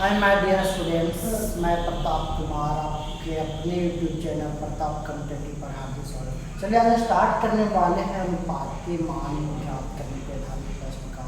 Hi my dear students, मैं प्रताप कुमार आपके अपने यूट्यूब चैनल प्रताप कॉम्पिटिटिव पर हार्दिक स्वागत। चलिए आज स्टार्ट करने वाले हैं अनुपात के मान ज्ञात करने के आधारित प्रश्न का।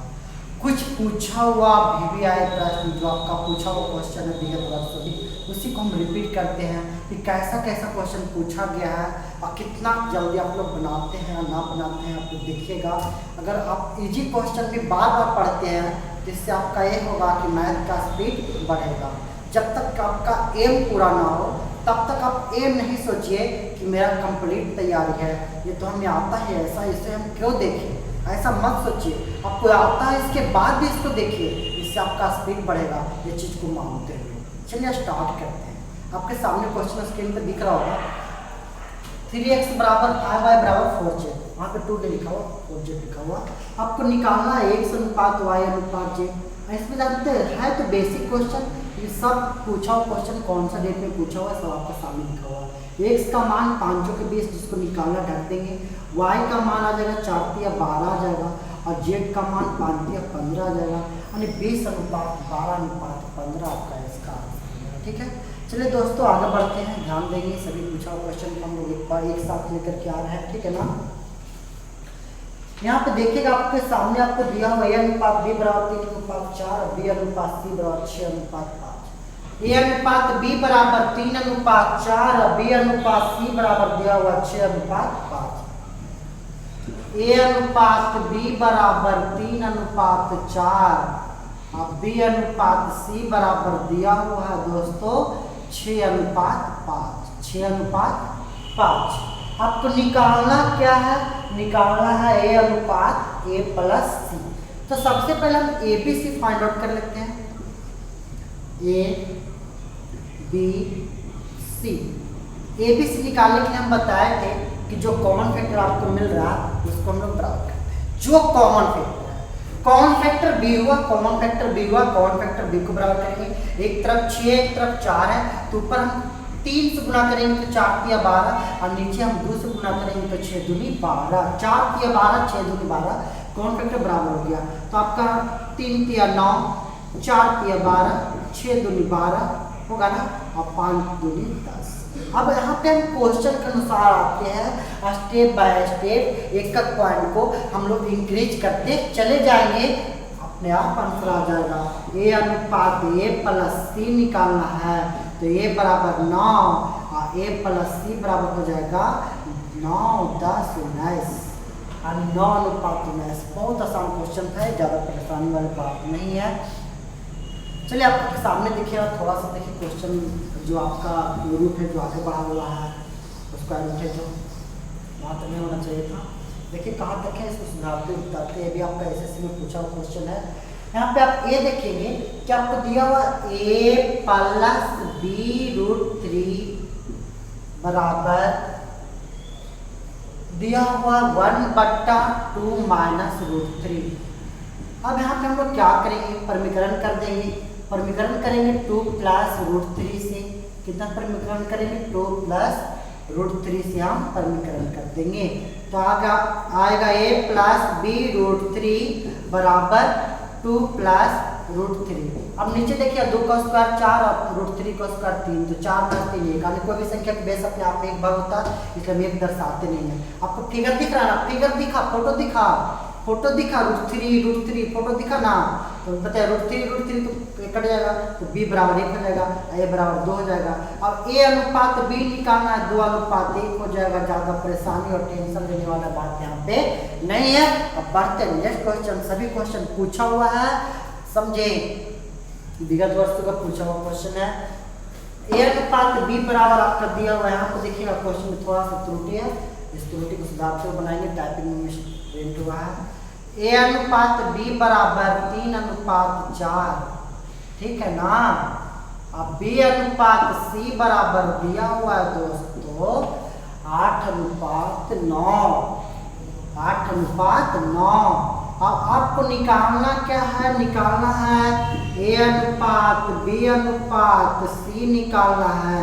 कुछ पूछा हुआ VVI प्रश्न जो आपका पूछा हुआ क्वेश्चन है विगत वर्षों में, उसी को हम रिपीट करते हैं कि कैसा कैसा क्वेश्चन पूछा गया है और कितना जल्दी आप लोग बनाते हैं या ना बनाते हैं आप लोग देखिएगा। अगर आप इजी क्वेश्चन भी बार बार पढ़ते हैं जिससे आपका ये होगा कि मैथ का स्पीड बढ़ेगा। जब तक आपका एम पूरा ना हो तब तक आप एम नहीं सोचिए कि मेरा कंप्लीट तैयारी है, ये तो हमें आता है ऐसा, इसे हम क्यों देखें, ऐसा मत सोचिए। आपको आता है इसके बाद भी इसको देखिए, इससे आपका स्पीड बढ़ेगा, ये चीज़ को मानते हुए। चलिए स्टार्ट करते हैं। आपके सामने क्वेश्चन स्क्रीन पर दिख रहा होगा 3x बराबर 5y बराबर 4z, वहाँ पे 2 लिखा हुआ 4z लिखा हुआ। आपको निकालना है x अनुपात y अनुपात z। इसमें जानते हैं है तो बेसिक क्वेश्चन, ये सब पूछा हुआ क्वेश्चन कौन सा डेट में पूछा हुआ है सब आपके सामने लिखा हुआ है। x का मान 5 के 20 जिसको निकालना ढक देंगे, y का मान आ जाएगा 4 या 12 आ जाएगा और z का मान 5 या 15 आ जाएगा, यानी 20 अनुपात 12 अनुपात 15 आपका इसका आंसर। ठीक है, चलिए दोस्तों आगे बढ़ते हैं, ध्यान देंगे सभी पूछा हुआ क्वेश्चन को हम लोग एक बार एक साथ लेकर के आ रहे हैं। ठीक है ना, यहाँ पे देखिएगा आपके सामने आपको दिया हुआ a अनुपात b बराबर 3 अनुपात 4, b अनुपात c बराबर 6 अनुपात 5। a अनुपात b बराबर 3 अनुपात 4, b अनुपात c बराबर दिया हुआ 6 अनुपात 5। a अनुपात b बराबर 3 अनुपात 4 और b अनुपात c बराबर दिया हुआ है दोस्तों 6 अनुपात 5, 6 अनुपात 5। आपको निकालना क्या है, निकालना है a अनुपात a प्लस c। तो सबसे पहले हम ABC फाइंड आउट कर लेते हैं, a b c। ABC निकालने के लिए हम बताए थे कि जो कॉमन फैक्टर आपको मिल रहा है उसको हम लोग बराबर करते हैं। जो कॉमन फैक्टर है, कॉमन फैक्टर b हुआ, कॉमन फैक्टर b हुआ, कॉमन फैक्टर b को बराबर करेंगे। एक तरफ 6 एक तरफ 4 है तो ऊपर हम 3 से गुना करेंगे तो 4 या 12 और नीचे हम 2 से गुना करेंगे तो 6 दूनी 12, 4 या 12 6 दूनी 12, कॉमन फैक्टर बराबर हो गया। तो आपका 3 या 9, 4 या 12, 6 दूनी 12 होगा ना और 5 दूनी 10। अब यहाँ पे हम क्वेश्चन के अनुसार आते हैं, स्टेप बाय स्टेप एक एक पॉइंट को हम लोग इंक्रीज करते चले जाएंगे, अपने आप आंसर आ जाएगा। a अनुपात a प्लस c निकालना है तो a बराबर 9 और a प्लस c बराबर हो जाएगा 9 10 19, 9 अनुपात 19। बहुत आसान क्वेश्चन था, ज़्यादा परेशानी वाली बात नहीं है। चलिए आपके सामने देखिए, थोड़ा सा देखिए क्वेश्चन जो आपका रूप है जो आगे बढ़ा हुआ है उसका रूप है जो वहाँ तक नहीं होना चाहिए था। देखिए कहाँ तक है, इसको सुधारते उतारते, ये भी आपका SSC में पूछा हुआ क्वेश्चन है। यहाँ पे आप ये देखेंगे कि आपको दिया हुआ a प्लस b√3 बराबर दिया हुआ 1/2 माइनस √3। अब यहाँ पे हम लोग क्या करेंगे, परमीकरण कर देंगे। परमीकरण करेंगे 2 प्लस √3 से, कितना परमीकरण करेंगे 2 प्लस √3 से हम परमीकरण कर देंगे तो आएगा a प्लस b√3 बराबर 2 प्लस √3। अब नीचे देखिए 2 का स्क्वायर 4 और √3 का स्क्वायर 3, तो 4 प्लस 3 1, यानी कोई भी संख्या के बेस अपने आप में एक भाग होता है, इसलिए हम एक दर्शाते नहीं है। आपको फिगर दिख रहा है ना, फिगर दिखा, फोटो दिखा, फोटो दिखा, √3 फोटो दिखा ना, तो बताया √3 तो कट जाएगा तो b बराबर 1 हो जाएगा, a बराबर 2 हो जाएगा। अब a अनुपात b निकालना है, 2 अनुपात 1 हो जाएगा। ज़्यादा परेशानी और टेंशन लेने वाला बात यहाँ पे नहीं है। अब बढ़ते हैं नेक्स्ट क्वेश्चन। सभी क्वेश्चन पूछा हुआ है, समझे, विगत वर्षों का पूछा हुआ क्वेश्चन है। a अनुपात b बराबर आपका दिया हुआ है, यहाँ पे देखिएगा क्वेश्चन में थोड़ा सा त्रुटि है, इस त्रुटि को सुधारते हुए बनाएंगे, टाइपिंग में प्रिंट हुआ है। a अनुपात b बराबर 3 अनुपात 4, ठीक है ना। अब b अनुपात c बराबर दिया हुआ है दोस्तों 8 अनुपात 9, 8 अनुपात 9। अब आपको निकालना क्या है, निकालना है a अनुपात b अनुपात c निकालना है,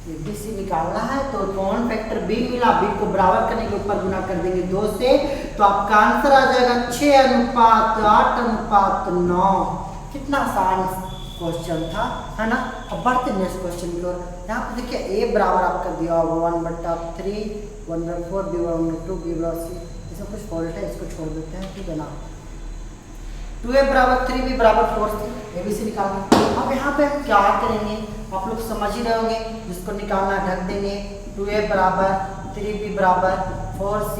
ABC निकालना है। तो कॉमन फैक्टर b मिला, b को बराबर करने के ऊपर गुना कर देंगे 2 से, तो आपका आंसर आ जाएगा 6 अनुपात 8 अनुपात 9। कितना आसान क्वेश्चन था, है ना। अब बढ़ते नेक्स्ट क्वेश्चन की ओर। यहाँ पे देखिए ए बराबर आपका दिया हुआ 1/3, 1/4, B/2, B/C। इसमें कुछ फॉल्ट है, इसको छोड़ देते हैं, ठीक है ना। 2A बराबर 3, B बराबर 4C, ABC निकालना। अब यहाँ पे हम क्या करेंगे, आप लोग समझ ही रहे होंगे, जिसको निकालना ढक देंगे। 2A बराबर 3B बराबर 4C।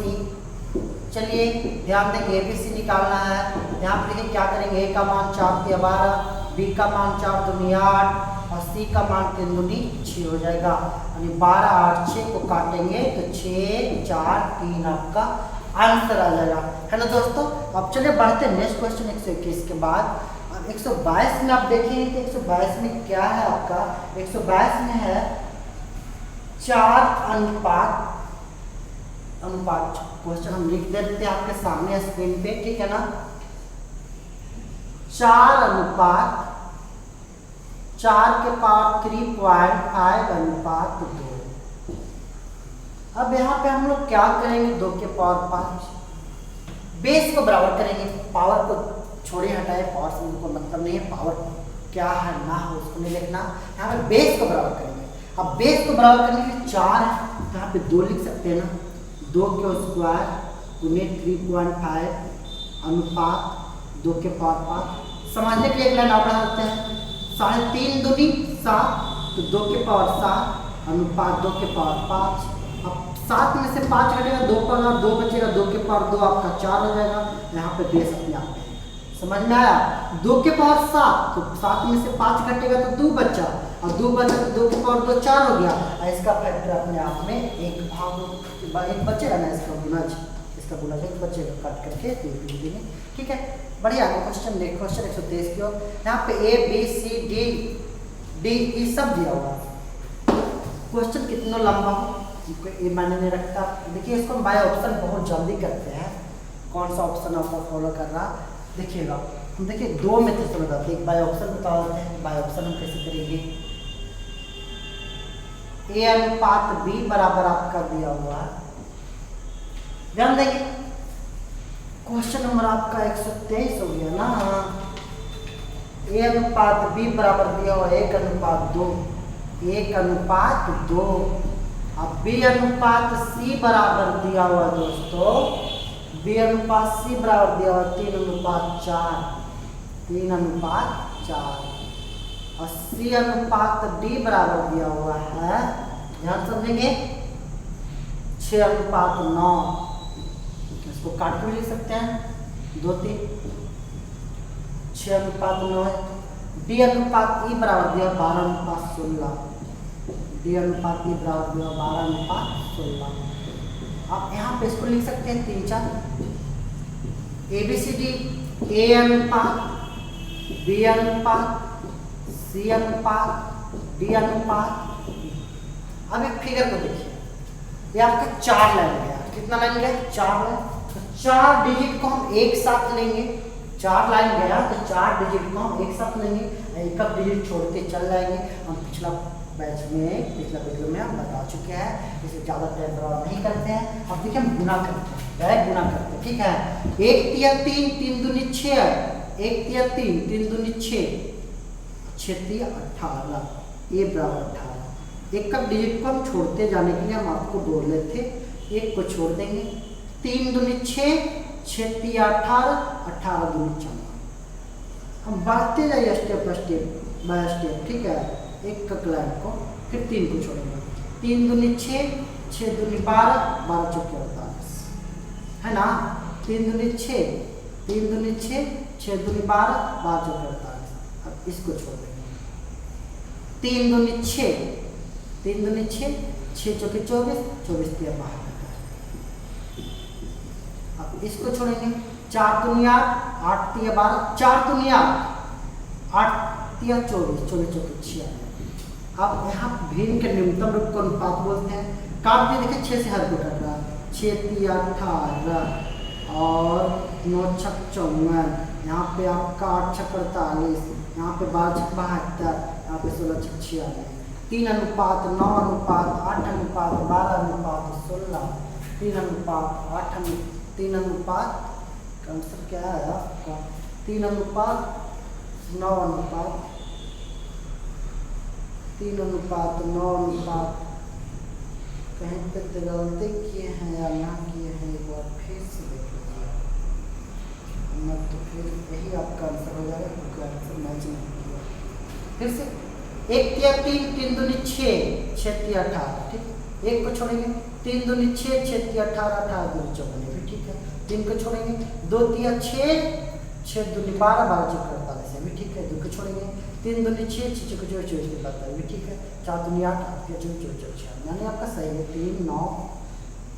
चलिए ध्यान दें, ABC निकालना है। यहाँ पे देखिए क्या करेंगे, A का मान 4 × 12, B का मान 4 दूनी 8 और C का मान 3 दूनी 6 हो जाएगा। यानी 12, 8, 6 को काटेंगे तो 6, 4, 3 आपका आंसर आ जाएगा, है ना दोस्तों। अब चलिए बढ़ते नेक्स्ट क्वेश्चन 121 के बाद। अब 122 में आप देखेंगे कि 122 में क्या है आपका, 122 में है 4 अनुपात क्वेश्चन हम लिख देते हैं आपके सामने स्क्रीन पे, ठीक है ना। 4 अनुपात 4 के पावर 3.5 अनुपात 2। अब यहाँ पे हम लोग क्या करेंगे, 2 के पावर 5 बेस को बराबर करेंगे। पावर को छोड़े हटाए, पावर से उनको मतलब नहीं है, पावर क्या है ना हो उसको नहीं लिखना। यहाँ पे बेस को बराबर करेंगे। अब बेस को बराबर करने के लिए 4 है, तो यहाँ पे 2 लिख सकते हैं ना। 2 के स्क्वायर गुने 3.5 अनुपात 2 के पावर 5। समझने के लिए एक लाइन और बढ़ा सकते हैं, 3.5 दूनी 7, तो 2 के पावर 7 अनुपात 2 के पावर 5। अब 7 में से 5 घटेगा, 2 पर और 2 बचेगा, 2 के पावर 2 आपका 4 हो जाएगा। यहाँ पे बेस अपने आप है, समझ में आया। 2 के पावर 7, तो 7 में से 5 घटेगा तो 2 बचा, और 2 बचा तो 2 के पावर 2 4 हो गया। इसका फैक्टर अपने आप में एक बचेगा ना, इसका गुना बचेगा, काट करके देंगे, ठीक है। बढ़िया क्वेश्चन देखो, क्वेश्चन 123 की ओर। यहाँ पे A B C D E सब दिया हुआ है। क्वेश्चन कितना लंबा हो ये मायने नहीं रखता। देखिए इसको हम बाय ऑप्शन बहुत जल्दी करते हैं। कौन सा ऑप्शन आपको फॉलो कर रहा देखिएगा। हम देखिए 2 मेथड से बताते हैं, एक बाय ऑप्शन बता देते हैं। बाय ऑप्शन हम कैसे करेंगे, A अनुपात B बराबर आपका दिया हुआ है, ध्यान देंगे। क्वेश्चन नंबर आपका 123 हो गया ना। A अनुपात B बराबर दिया हुआ 1 अनुपात 2, 1 अनुपात 2। अब B अनुपात C बराबर दिया हुआ दोस्तों, B अनुपात C बराबर दिया हुआ 3 अनुपात 4, 3 अनुपात 4। और C अनुपात D बराबर दिया हुआ है, ध्यान समझेंगे, 6 अनुपात 9। इसको काट के लिख सकते हैं, 2, 3, 6 अनुपात 9 है। D अनुपात E बराबर दिया 12 अनुपात 16, D अनुपात E बराबर दिया 12 अनुपात 16। आप यहाँ पे इसको लिख सकते हैं 3, 4 ABCD, A अनुपात B अनुपात C अनुपात D अनुपात। अब एक फिगर को देखिए, ये आपका 4 लाइन गया, कितना लाइन गया, 4 लाइन। तो 4 डिजिट को हम एक साथ लेंगे, 4 लाइन गया तो 4 डिजिट को हम एक साथ लेंगे, एक डिजिट छोड़ते चल जाएंगे। हम पिछला वीडियो में हम बता चुके हैं, इसे ज़्यादा टाइम बर्बाद नहीं करते हैं। अब देखिए हम गुना करते हैं, डायरेक्ट गुना करते हैं, ठीक है। 1 × 3, 3 दूनी 6, 1 × 3, 3 दूनी 6, 6 × 18, A बराबर 18। एक का डिजिट को हम छोड़ते जाने के लिए हम आपको बोल रहे थे, एक को छोड़ देंगे, 3 दूनी 6, 6 × 18, 18 दूनी 14। हम बढ़ते जाइए स्टेप बाय स्टेप, ठीक है। एक का लाइन को, फिर 3 को छोड़ेंगे, 3 दूनी 6, 6 दूनी 12, 12 चौके 48, है ना। 3 दूनी 6, 3 दूनी 6, 6 दूनी 12, 12 चौके 48। अब इसको छोड़ देंगे, 3 दूनी 6, 3 दूनी 6, 6 चौके 24, 24 × 12। अब इसको छोड़ेंगे, 4 दूनी 8, 8 × 12, 4 दूनी 8, 8 × 24, 24 चौके 46। अब यहाँ भिन्न के न्यूनतम रूप को अनुपात बोलते हैं। काट दिए, देखिए 6 से हर को कट रहा है, 6 × 18 और 9 × 6 = 54। यहाँ पे आपका 8 × 6 = 48, यहाँ पे 12 × 6 = 72, यहाँ पे 16 × 6 = 46। 3 अनुपात 9 अनुपात 8 अनुपात 12 अनुपात 16, 3 अनुपात 8 3 अनुपात का आंसर क्या है आपका, 3 अनुपात 9 अनुपात 3:9 कहीं पे तो गलती किए हैं या ना किए हैं, एक बार फिर से देख लीजिए, न तो फिर यही आपका आंसर हो जाएगा क्योंकि आंसर मैच नहीं किया। फिर से 1 तिया 3, 3 दूनी 6, 6 तिया 18, ठीक, एक को छोड़ेंगे 3 दूनी 6, 6 तिया 18, 18 दूनी 54, भी ठीक है। 3 को छोड़ेंगे 2 तिया 6, 6 दूनी 12, 12 चौक 48, भी ठीक है। 2 को छोड़ेंगे 3 दूनी 6, 6 चौक 24, 24 भी ठीक है। 4 दूनी 8, 8 के 24, 24, यानी आपका सही है 3, 9,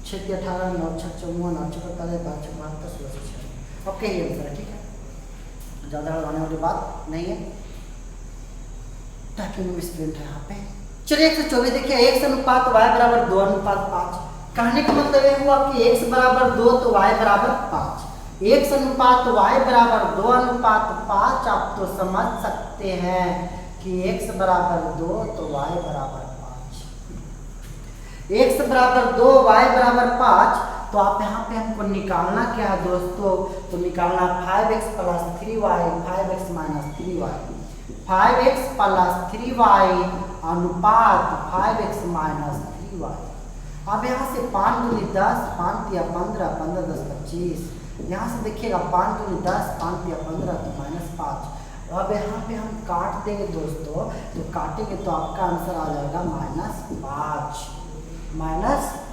6 तिया 18, 9 6 54, 9 चौक 48, 12 चौक 72, 16 से 6। ओके ये आंसर है, ठीक है, ज़्यादा लगाने वाली बात नहीं है, ताकि वो स्टूडेंट है यहाँ पे। चलिए 124 देखिए, x अनुपात y बराबर 2:5। कहने का मतलब ये हुआ कि x बराबर 2 तो y बराबर 5। x अनुपात y बराबर 2:5 आप तो समझ सकते हैं कि x बराबर 2 तो y बराबर 5। x बराबर 2 y बराबर 5, तो आप यहाँ पे हमको निकालना क्या है दोस्तों, तो निकालना 5x + 3y, 5x - 3y, 5x + 3y अनुपात 5x - 3y। अब यहाँ से 5 दूनी 10, 5 तिया 15, 15 10 25, यहाँ से देखिएगा 5 दूनी 10, 5 तिया 15 तो -5। अब यहाँ पे हम काट देंगे दोस्तों, तो काटेंगे तो आपका आंसर आ जाएगा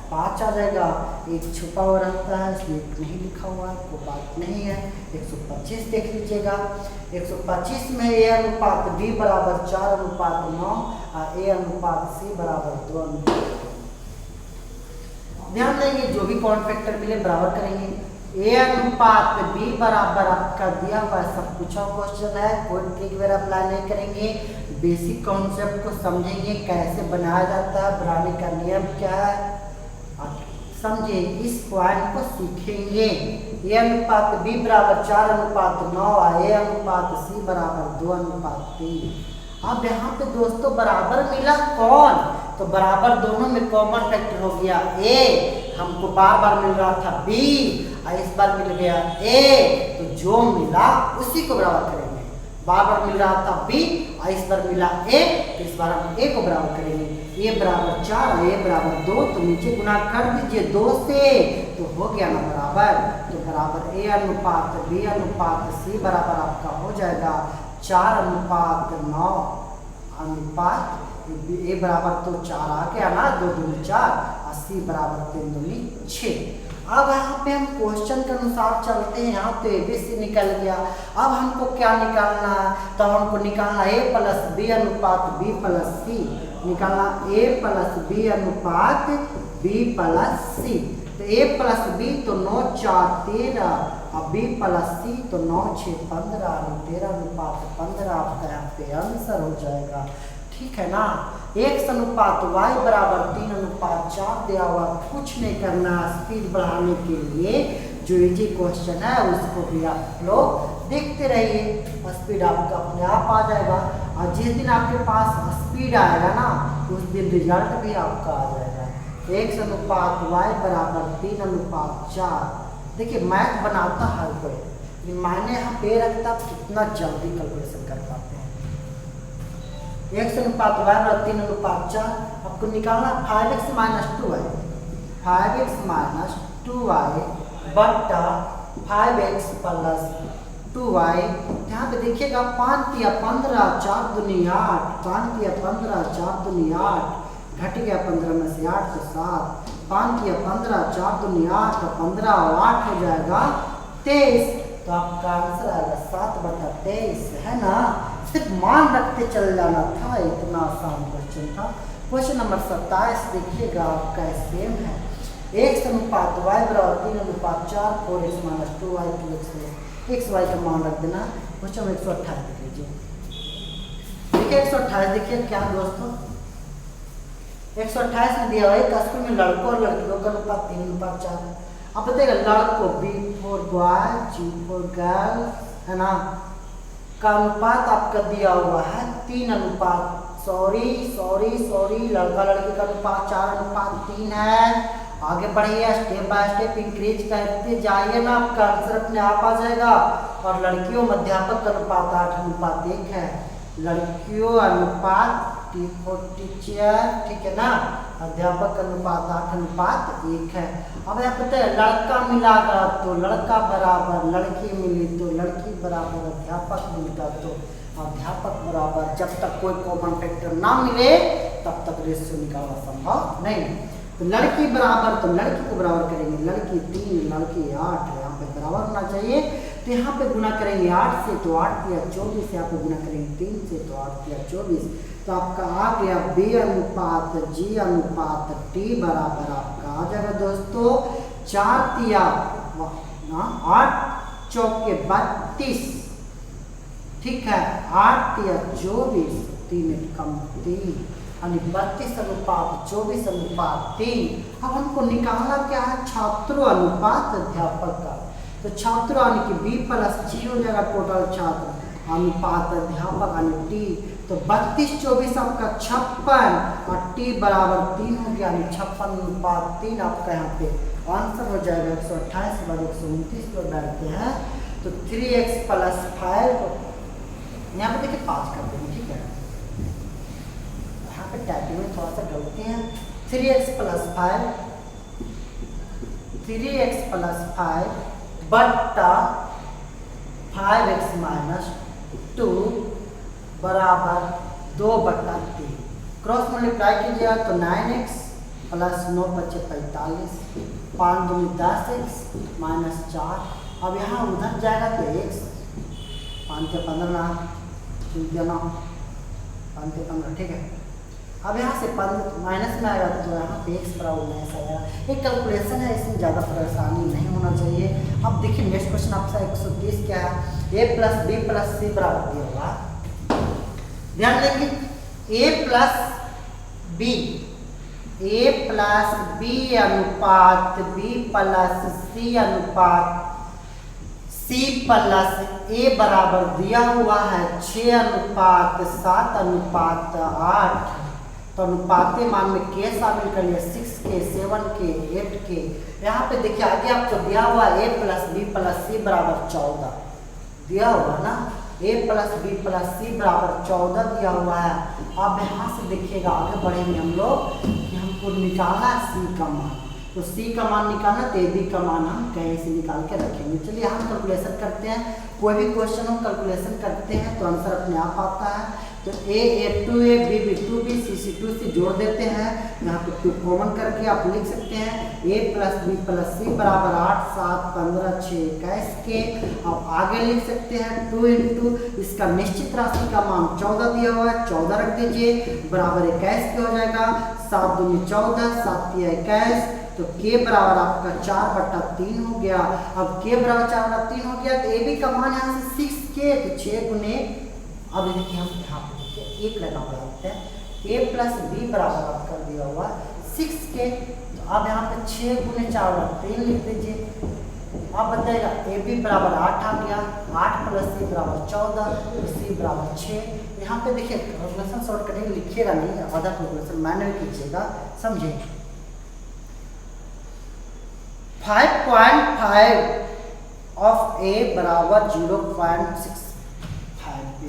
-5 आ जाएगा। एक छुपा हुआ रहता है इसलिए नहीं लिखा हुआ है, कोई बात नहीं है। 125 देख लीजिएगा, 125 में a अनुपात b बराबर 4:9 और a अनुपात c बराबर 2:9। ध्यान देंगे जो भी कॉमन फैक्टर मिले बराबर करेंगे। a अनुपात b बराबर आपका दिया हुआ है, सब पूछा क्वेश्चन है, कोई ट्रिक वगैरह अप्लाई नहीं करेंगे, बेसिक कॉन्सेप्ट को समझेंगे कैसे बनाया जाता है, बनाने का नियम क्या है, समझे, इस पॉइंट को सीखेंगे। a अनुपात b बराबर 4:9 और a अनुपात c बराबर 2:3। अब यहाँ पे दोस्तों बराबर मिला कौन, तो बराबर दोनों में कॉमन फैक्टर हो गया a, हमको बार मिल रहा था b और इस बार मिल गया a, तो जो मिला उसी को बराबर करेंगे। बार मिल रहा था b और इस बार मिला a, तो इस बार हम a को बराबर करेंगे। a बराबर 4 और a बराबर 2, तो नीचे गुना कर दीजिए 2 से, तो हो गया ना बराबर। तो बराबर a अनुपात b अनुपात c बराबर आपका हो जाएगा 4:9 अनुपात a बराबर तो 4 आ गया ना, 2 दूनी 4 और c बराबर 3 दूनी 6। अब यहाँ पे हम क्वेश्चन के अनुसार चलते हैं, यहाँ पे ABC निकल गया। अब हमको क्या निकालना है, तो हमको निकालना a + b अनुपात b + c, निकालना a + b अनुपात b + c। तो a + b तो 9 4 13 और b + c तो 9 6 15 और 13:15 आपका यहाँ पे आंसर हो जाएगा, ठीक है ना। x अनुपात y बराबर 3:4 दिया हुआ, कुछ नहीं करना, स्पीड बढ़ाने के लिए जो इजी क्वेश्चन है उसको भी आप लोग देखते रहिए, स्पीड आपका अपने आप आ जाएगा। और जिस दिन आपके पास स्पीड आएगा ना, उस दिन रिजल्ट भी आपका आ जाएगा। x अनुपात y बराबर 3:4। देखिए मैथ बनाता हर कोई, मैंने यहाँ पे रखता कितना जल्दी कैलकुलेशन कर पाते हैं। x अनुपात y बराबर 3:4, आपको निकालना 5x - 2y, 5x - 2y बट्टा 5x + 2y। यहाँ पे देखिएगा 5 तिया 15, 4 दूनी 8, 5 तिया 15, 4 दूनी 8, घट गया 15 में से 8 तो 7, 5 तिया 15, 4 दूनी 8 तो 15 और 8 हो जाएगा 23। तो आपका आंसर आएगा 7/23, है ना। सिर्फ मान रखते चल जाना था, इतना आसान क्वेश्चन था। क्वेश्चन नंबर 27 देखिएगा आपका सेम है। x अनुपात y बराबर 3:4, 4x - 2y 2x xy का मान रख देना। क्वेश्चन 128 देख लीजिए, देखिए 128 देखिए क्या दोस्तों, 128 में दिया हुआ है स्कूल में लड़कों और लड़कियों का अनुपात 3:4 है। अब बताइएगा लड़कों B for boy, G for girl, है ना, का अनुपात आपका दिया हुआ है 3:, सॉरी लड़का लड़की का अनुपात 4:3 है। आगे बढ़िए, स्टेप बाय स्टेप इंक्रीज करते जाइए ना, आपका आंसर अपने आप आ जाएगा। और लड़कियों अध्यापक का अनुपात 8:1 है, लड़कियों अनुपात T for teacher, ठीक है ना। अध्यापक अनुपात 8:1 है। अब यहाँ पता है लड़का मिला तो लड़का बराबर लड़की मिली तो लड़की बराबर अध्यापक मिलता तो अध्यापक बराबर, जब तक कोई कॉमन फैक्टर ना मिले तब तक रेशियो निकालना संभव नहीं। तो लड़की बराबर तो लड़की को बराबर करेंगे, लड़की 3 लड़की 8, यहाँ पे बराबर होना चाहिए। तो यहाँ पे गुना करेंगे 8 से तो 8 या 24, यहाँ पे गुना करेंगे 3 से तो 8 या 24। तो आपका आ गया B अनुपात G अनुपात T बराबर आपका आ जाएगा दोस्तों 4 या 8 चौके 32, ठीक है। 8 या 24, 3 कम 3 यानी 32 अनुपात 24 अनुपात 3। अब हमको निकालना क्या है, छात्रों अनुपात अध्यापक का। तो छात्रों यानी कि B प्लस G हो जाएगा टोटल छात्र अनुपात अध्यापक यानी T। तो 32 24 आपका 56 और T बराबर 3 हो गया यानी 56 अनुपात 3 आपका यहाँ पे आंसर हो जाएगा। 128 के बाद 129 पर बैठते हैं तो 3x प्लस 5, यहाँ पे देखिए 5 कर देंगे, ठीक है। यहाँ पे टाइपिंग में थोड़ा सा गलती है। 3x प्लस 5 बट्टा 5x माइनस 2 बराबर 2/3। क्रॉस मल्टीप्लाई कीजिएगा तो 9x प्लस 9 बचे 45, 5 दूनी 10x माइनस 4। अब यहाँ उधर जाएगा तो x 5 के 15 9 5 के 15, ठीक है। अब यहाँ से माइनस में आएगा तो यहाँ पे x बराबर माइनस आएगा। एक कैलकुलेशन है, इसमें ज़्यादा परेशानी नहीं होना चाहिए। अब देखिए नेक्स्ट क्वेश्चन आपका 130 क्या है, a plus b plus c बराबर दिया होगा। ध्यान देंगे a प्लस b अनुपात b प्लस c अनुपात c प्लस a बराबर दिया हुआ है 6 अनुपात 7 अनुपात 8। तो अनुपाते मान में के शामिल कर लिया 6K 7K 8K। यहाँ पे देखिए आगे आपको दिया हुआ a plus b plus c बराबर 14 दिया हुआ ना, a plus b plus c बराबर 14 दिया हुआ है। अब यहाँ से देखिएगा आगे बढ़ेंगे हम लोग कि हमको निकालना है c का मान। तो c का मान निकालना तो ab का मान हम कहीं से निकाल के रखेंगे। चलिए हम कैलकुलेशन करते हैं, कोई भी क्वेश्चन हो कैलकुलेशन करते हैं तो आंसर अपने आप आता है। तो a 2a b 2b c 2c जोड़ देते हैं, यहाँ पे 2 कॉमन करके आप लिख सकते हैं a plus b plus c बराबर 8 7 15 6 21 के। अब आगे लिख सकते हैं 2 इंटू इसका निश्चित राशि का मान 14 दिया हुआ है, 14 रख दीजिए बराबर 21 के हो जाएगा। 7 दूनी 14 7 या 21 तो k बराबर आपका 4/3 हो गया। अब k बराबर 4/3 हो गया तो a b का मान यहाँ से 6k तो 6 गुने, अब देखिए हम यहाँ पे देखिए 1 लगा हुआ है, a प्लस b बराबर आप कर दिया हुआ 6k। तो अब यहाँ पे 6 गुने 4/3 लिख दीजिए। अब बताएगा ए बी बराबर 8 आ गया, 8 प्लस c बराबर 14 तो c बराबर 6। यहाँ पे देखिए कैलकुलेशन शॉर्ट कटिंग लिखिएगा नहीं, आधा कैलकुलेशन मैनुअल कीजिएगा, समझे। 5.5 ऑफ a बराबर 0.65 b।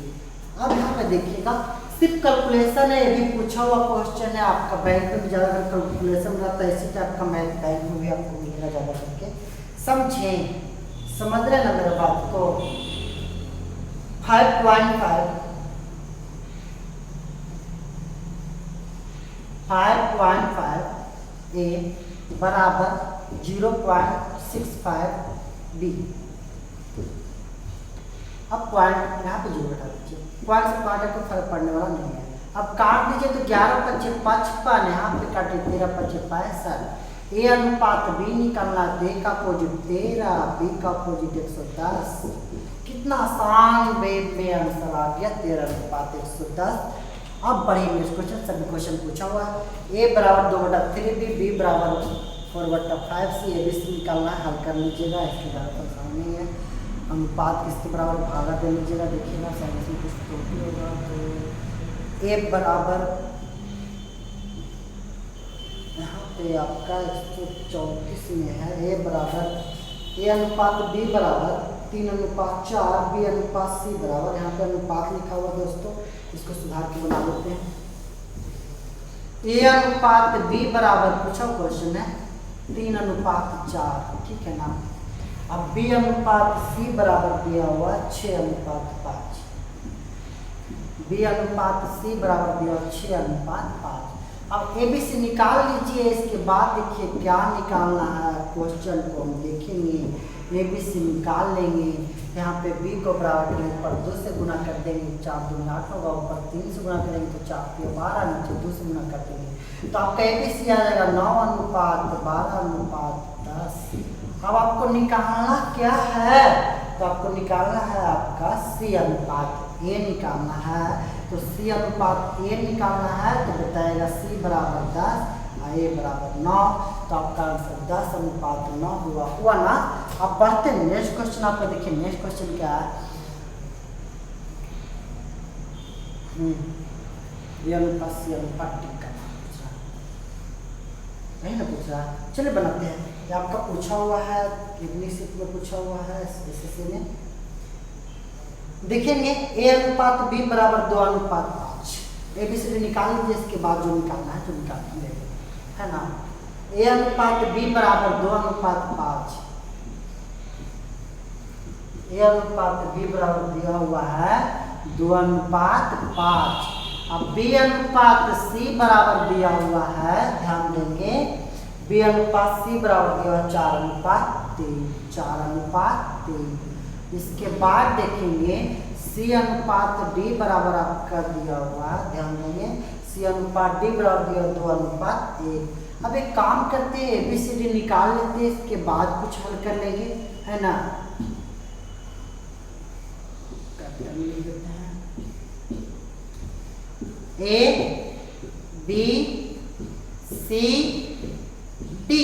अब यहाँ पे देखिएगा सिर्फ कैलकुलेशन है, ये भी पूछा हुआ क्वेश्चन है आपका। बैंक में भी ज़्यादा कैलकुलेशन रहता है, इसी टाइप का मैथ बैंक में भी आपको मिलेगा ज़्यादा करके, समझे। समझ रहे ना मेरे बात को। 5.5 a बराबर 0.65 b। अब पॉइंट यहाँ पे 0 बैठा दीजिए, पॉइंट से पॉइंट को फर्क पड़ने वाला नहीं है। अब काट दीजिए तो 11 × 5 = 55, यहाँ पे काटे 13 × 5 = 65। ए अनुपात बी निकालना, ए का अपोजिट 13 बी का अपोजिट 110। कितना आसान वे में आंसर आ गया 13 अनुपात 110। अब बढ़ेंगे इस क्वेश्चन, सभी क्वेश्चन पूछा हुआ है। ए बराबर 2/3 बी बराबर 4/5 सी ए बी सी निकालना है, हल कर लीजिएगा, इसके ज़्यादा परेशान नहीं है। अनुपात किसके बराबर भागा दे लीजिएगा, देखिएगा शायद इसमें कुछ त्रुटि होगा। तो ए बराबर यहाँ पे आपका 134 में है, ए बराबर ए अनुपात बी बराबर 3/4 बी अनुपात सी बराबर, यहाँ पे अनुपात लिखा हुआ दोस्तों, इसको सुधार के बना लेते हैं। ए अनुपात बी बराबर पूछा क्वेश्चन है 3:4, ठीक है ना। अब बी अनुपात सी बराबर दिया हुआ 6:5, बी अनुपात सी बराबर दिया हुआ 6:5। अब ए बी सी निकाल लीजिए। इसके बाद देखिए क्या निकालना है, क्वेश्चन को हम देखेंगे, ए बी सी निकाल लेंगे। यहाँ पे बी को बराबर करेंगे, ऊपर 2 से गुना कर देंगे, 4 दूनी 8 होगा, ऊपर 3 से गुना करेंगे तो 4 3 12, नीचे 2 से गुना कर देंगे तो आपका ए बी सी आ जाएगा 9:12:10। अब आपको निकालना क्या है, तो आपको निकालना है आपका सी अनुपात ए निकालना है। तो सी अनुपात ए निकालना है तो बताएगा सी बराबर 10 और ए बराबर 9। तो आपका आंसर 10:9 हुआ ना। अब बढ़ते हैं नेक्स्ट क्वेश्चन। आपको देखिए नेक्स्ट क्वेश्चन क्या है, ये अनुपात सी अनुपात टी का पूछ रहा नहीं ना, पूछ रहा। चलिए बनाते हैं। ये आपका पूछा हुआ है, कितनी सीट में पूछा हुआ है एसएससी में। देखेंगे ए अनुपात बी बराबर 2:5, ABCD निकाल लीजिए। इसके बाद जो निकालना है जो निकाल लेंगे, है ना। ए अनुपात बी बराबर 2:5, ए अनुपात बी बराबर दिया हुआ है 2:5। अब बी अनुपात सी बराबर दिया हुआ है, ध्यान देंगे, बी अनुपात सी बराबर दिया हुआ 4:3, 4:3। इसके बाद देखेंगे सी अनुपात डी बराबर आपका दिया हुआ है, ध्यान देंगे, सी अनुपात डी बराबर दिया 2:1। अब एक काम करते हैं, ABCD निकाल लेते हैं, इसके बाद कुछ हल कर लेंगे, है ना। A B C D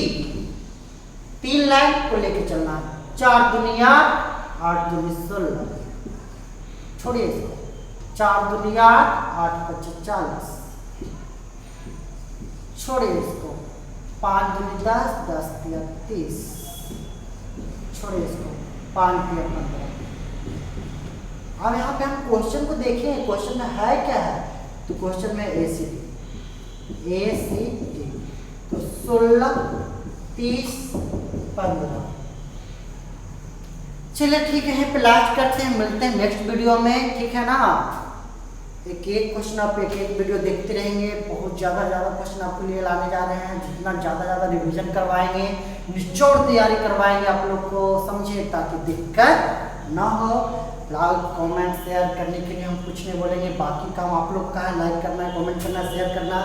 3 line को लेके चलना है। 4 दूनी 8, 8 दूनी 16, छोड़िए इसको, 4 दूनी 8, 8 × 40, छोड़िए इसको, 5 दूनी 10, 10 × 30, छोड़िए इसको, 5 × 15। अब यहाँ पे हम क्वेश्चन को देखें, क्वेश्चन में है क्या है, तो क्वेश्चन में ACD तो 16, 30, 15। चलिए ठीक है, यहाँ पे लास्ट करते हैं, मिलते हैं नेक्स्ट वीडियो में, ठीक है ना। एक क्वेश्चन आप एक वीडियो देखते रहेंगे, बहुत ज़्यादा क्वेश्चन आपके लिए लाने जा रहे हैं। जितना ज़्यादा रिवीजन करवाएंगे, निचोड़ तैयारी करवाएंगे आप लोग को, समझे, ताकि दिक्कत ना हो। लाइक कमेंट शेयर करने के लिए हम कुछ नहीं बोलेंगे, बाकी काम आप लोग का है, लाइक करना है, कमेंट करना, शेयर करना।